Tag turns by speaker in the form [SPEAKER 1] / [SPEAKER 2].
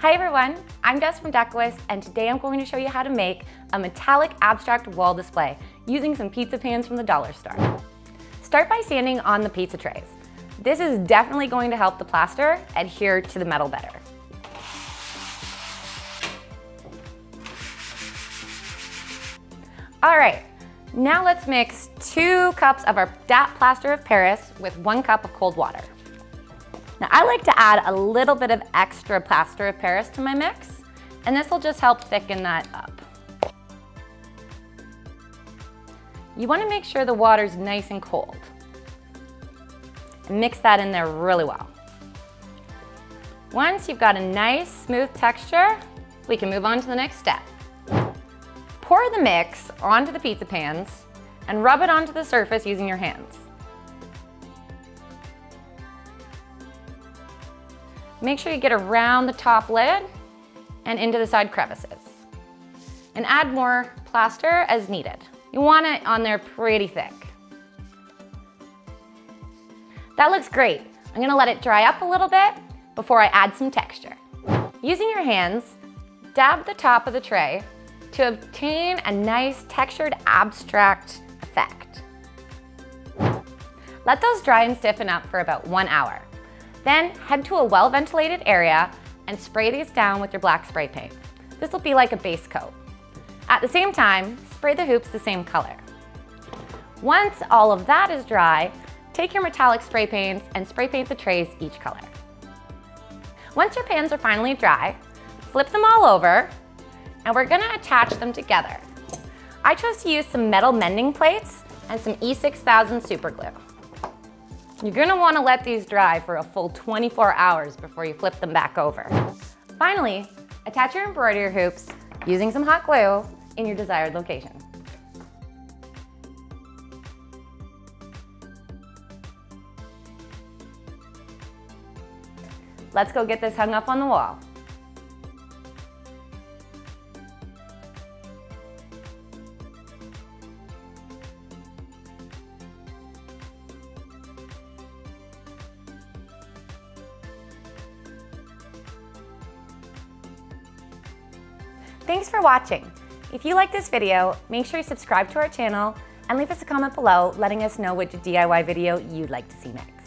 [SPEAKER 1] Hi everyone, I'm Jess from Decoist, and today I'm going to show you how to make a metallic abstract wall display using some pizza pans from the dollar store. Start by sanding on the pizza trays. This is definitely going to help the plaster adhere to the metal better. All right, now let's mix 2 cups of our DAP plaster of Paris with 1 cup of cold water. Now I like to add a little bit of extra plaster of Paris to my mix, and this will just help thicken that up. You want to make sure the water's nice and cold. And mix that in there really well. Once you've got a nice smooth texture, we can move on to the next step. Pour the mix onto the pizza pans and rub it onto the surface using your hands. Make sure you get around the top lid and into the side crevices. And add more plaster as needed. You want it on there pretty thick. That looks great. I'm gonna let it dry up a little bit before I add some texture. Using your hands, dab the top of the tray to obtain a nice textured abstract effect. Let those dry and stiffen up for about 1 hour. Then head to a well-ventilated area and spray these down with your black spray paint. This will be like a base coat. At the same time, spray the hoops the same color. Once all of that is dry, take your metallic spray paints and spray paint the trays each color. Once your pans are finally dry, flip them all over, and we're gonna attach them together. I chose to use some metal mending plates and some E6000 super glue. You're gonna wanna let these dry for a full 24 hours before you flip them back over. Finally, attach your embroidery hoops using some hot glue in your desired location. Let's go get this hung up on the wall. Thanks for watching. If you like this video, make sure you subscribe to our channel and leave us a comment below letting us know which DIY video you'd like to see next.